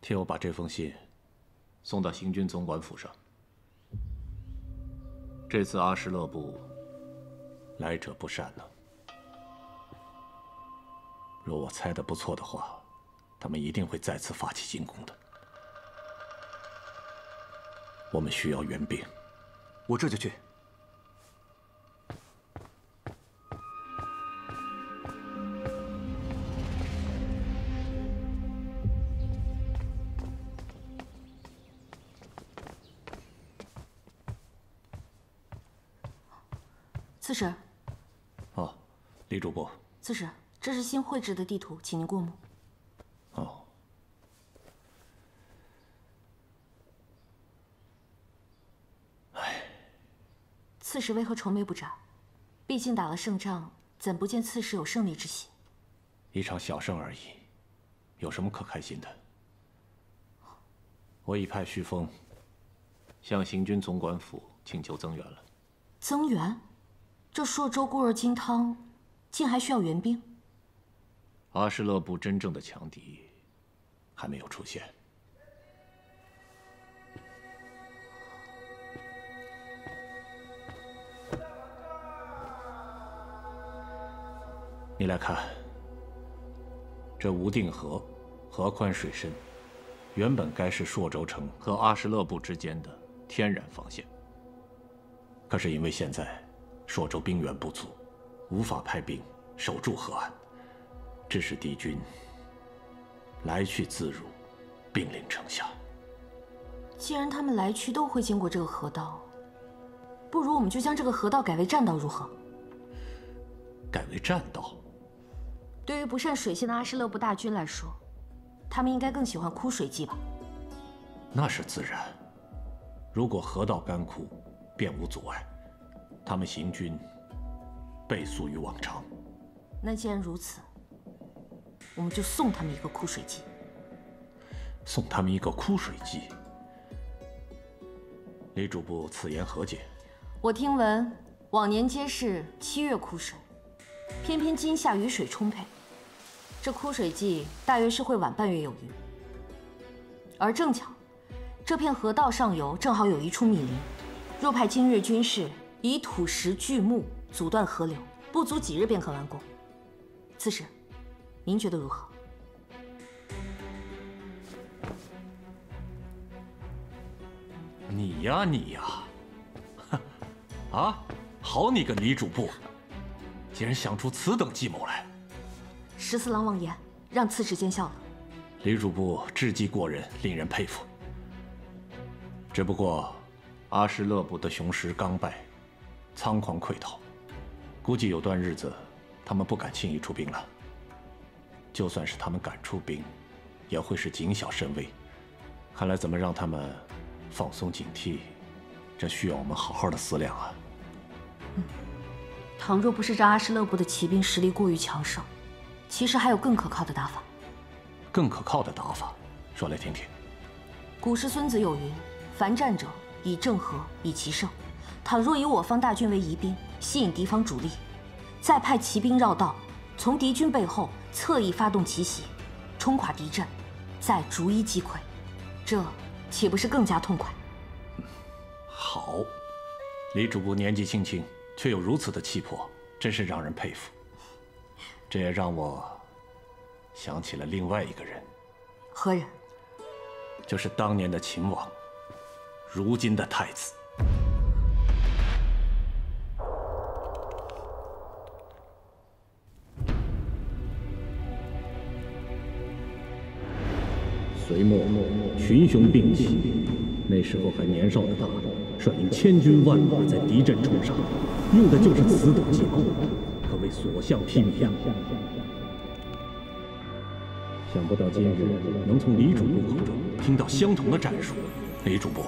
替我把这封信送到行军总管府上。这次阿什勒部来者不善呢。若我猜的不错的话，他们一定会再次发起进攻的。我们需要援兵，我这就去。刺史。哦，李主簿。刺史，这是新绘制的地图，请您过目。哦。唉。刺史为何愁眉不展？毕竟打了胜仗，怎不见刺史有胜利之喜？一场小胜而已，有什么可开心的？我已派徐峰向行军总管府请求增援了。增援？这朔州孤儿金汤，竟还需要援兵？阿什勒部真正的强敌还没有出现。你来看，这无定河，河宽水深，原本该是朔州城和阿什勒部之间的天然防线。可是因为现在朔州兵源不足，无法派兵守住河岸，致使敌军来去自如，兵临城下。既然他们来去都会经过这个河道，不如我们就将这个河道改为栈道，如何？改为栈道？对于不善水性的阿什勒部大军来说，他们应该更喜欢枯水季吧？那是自然。如果河道干枯，便无阻碍，他们行军倍速于往常。那既然如此，我们就送他们一个枯水季。送他们一个枯水季？李主簿此言何解？我听闻往年皆是7月枯水，偏偏今夏雨水充沛，这枯水季大约是会晚半月有余。而正巧，这片河道上游正好有一处密林，若派今日军士以土石锯木阻断河流，不足几日便可完工。刺史，您觉得如何？你呀你呀，啊，好你个李主簿，竟然想出此等计谋来14郎妄言，让刺史见笑了。李主簿智计过人，令人佩服。只不过，阿什勒部的雄师刚败，仓皇溃逃，估计有段日子，他们不敢轻易出兵了。就算是他们敢出兵，也会是谨小慎微。看来怎么让他们放松警惕，这需要我们好好的思量啊。倘若不是这阿什勒部的骑兵实力过于强盛，其实还有更可靠的打法。更可靠的打法，说来听听。古时孙子有云：“凡战者，以正和，以奇胜。”倘若以我方大军为疑兵，吸引敌方主力，再派骑兵绕道，从敌军背后侧翼发动奇袭，冲垮敌阵，再逐一击溃，这岂不是更加痛快？好，李主簿年纪轻轻，却有如此的气魄，真是让人佩服。这也让我想起了另外一个人。何人？就是当年的秦王，如今的太子。隋末群雄并起，那时候还年少的他，率领千军万马在敌阵冲杀，用的就是此等计谋，可谓所向披靡呀。想不到今日能从李主簿口中听到相同的战术。李主簿，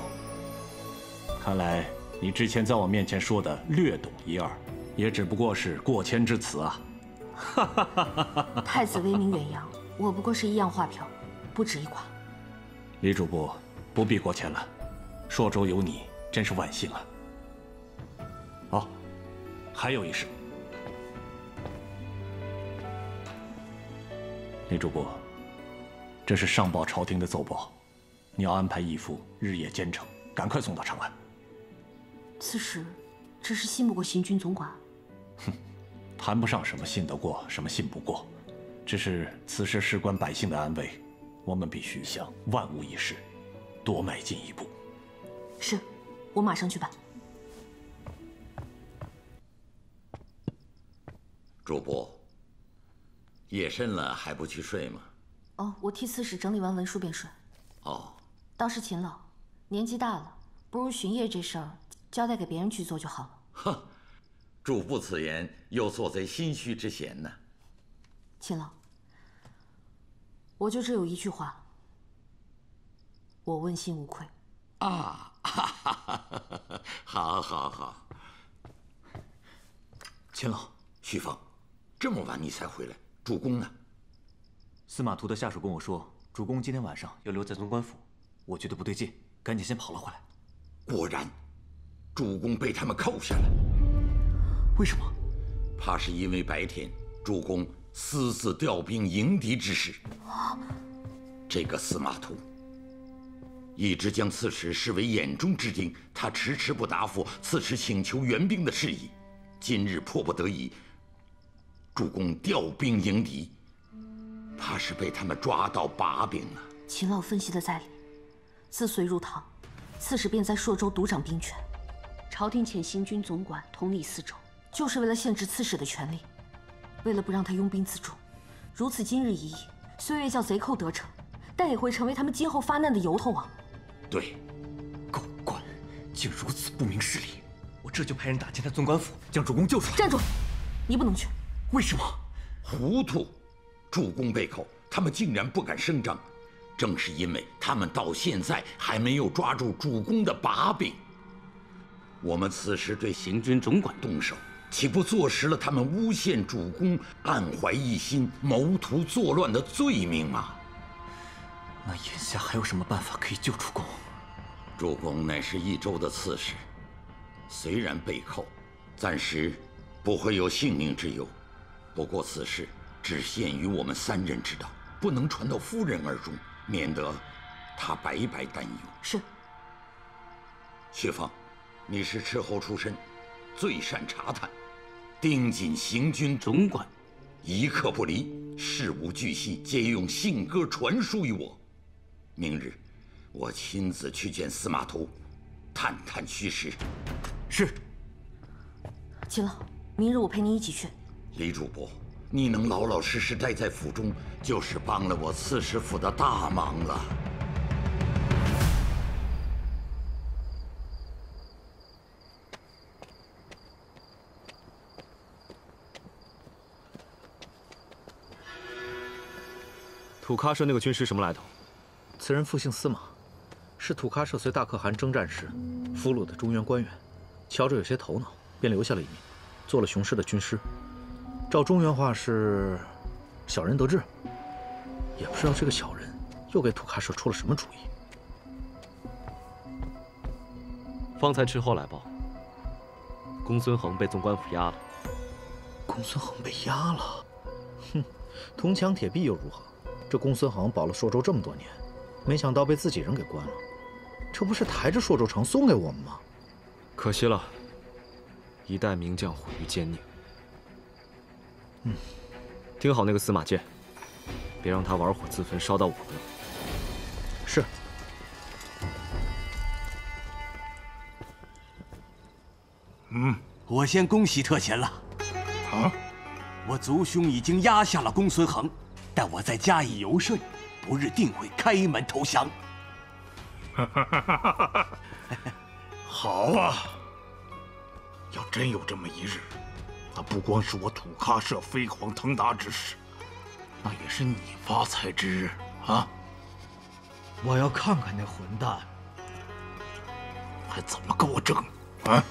看来你之前在我面前说的略懂一二，也只不过是过谦之词啊。太子威名远扬，我不过是一样画瓢，不值一夸。李主簿不必过谦了，朔州有你，真是万幸啊。哦，还有一事，李主簿。这是上报朝廷的奏报，你要安排义父日夜兼程，赶快送到长安。刺史，这是信不过行军总管。哼，谈不上什么信得过，什么信不过，只是此时事关百姓的安危，我们必须想万无一失，多迈进一步。是，我马上去办。主簿，夜深了还不去睡吗？哦，我替刺史整理完文书便睡。哦，倒是秦老，年纪大了，不如巡夜这事儿交代给别人去做就好了。哼，主簿此言又做贼心虚之嫌呢。秦老，我就只有一句话，我问心无愧。啊，哈哈哈！好，好，好。秦老，徐凤，这么晚你才回来，主公呢？司马图的下属跟我说，主公今天晚上要留在潼关府，我觉得不对劲，赶紧先跑了回来。果然，主公被他们扣下了。为什么？怕是因为白天主公私自调兵迎敌之事。这个司马图一直将刺史视为眼中之钉，他迟迟不答复刺史请求援兵的事宜。今日迫不得已，主公调兵迎敌，怕是被他们抓到把柄了。秦老分析的在理，自隋入唐，刺史便在朔州独掌兵权，朝廷遣行军总管统理四州，就是为了限制刺史的权力，为了不让他拥兵自重。如此今日已矣，虽未叫贼寇得逞，但也会成为他们今后发难的由头啊！对，狗官竟如此不明事理，我这就派人打进他潼关府，将主公救出来。站住！你不能去。为什么？糊涂！主公被扣，他们竟然不敢声张，正是因为他们到现在还没有抓住主公的把柄。我们此时对行军总管动手，岂不坐实了他们诬陷主公、暗怀异心、谋图作乱的罪名吗？那眼下还有什么办法可以救主公？主公乃是益州的刺史，虽然被扣，暂时不会有性命之忧。不过此事只限于我们三人知道，不能传到夫人耳中，免得她白白担忧。是。薛芳，你是斥候出身，最善查探，盯紧行军总管，一刻不离，事无巨细皆用信鸽传输于我。明日我亲自去见司马图，探探虚实。是。秦老，明日我陪你一起去。李主簿，你能老老实实待在府中，就是帮了我刺史府的大忙了。土喀社那个军师什么来头？此人复姓司马，是土喀社随大可汗征战时俘虏的中原官员，瞧着有些头脑，便留下了一命，做了雄师的军师。照中原话是小人得志，也不知道这个小人又给土喀社出了什么主意。方才斥候来报，公孙恒被潼关府押了。公孙恒被押了？哼，铜墙铁壁又如何？这公孙恒保了朔州这么多年，没想到被自己人给关了，这不是抬着朔州城送给我们吗？可惜了，一代名将毁于奸佞。听好那个司马迁，别让他玩火自焚，烧到我们了。是。我先恭喜特贤了。啊！我族兄已经压下了公孙恒，但我再加以游说，不日定会开门投降。好啊！要真有这么一日，那不光是我土喀社飞黄腾达之时，那也是你发财之日啊！我要看看那混蛋还怎么跟我争啊！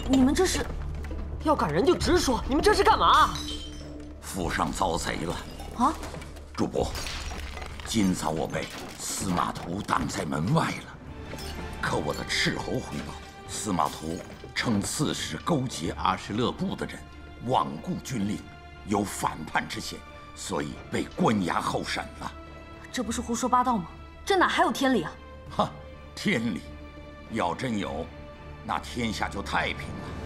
你们这是要赶人就直说，你们这是干嘛？府上遭贼了啊！主簿，今早我被司马图挡在门外了，可我的斥候回报，司马图称刺史勾结阿什勒部的人，罔顾军令，有反叛之嫌，所以被关押候审了。这不是胡说八道吗？这哪还有天理啊！哈，天理，要真有，那天下就太平了。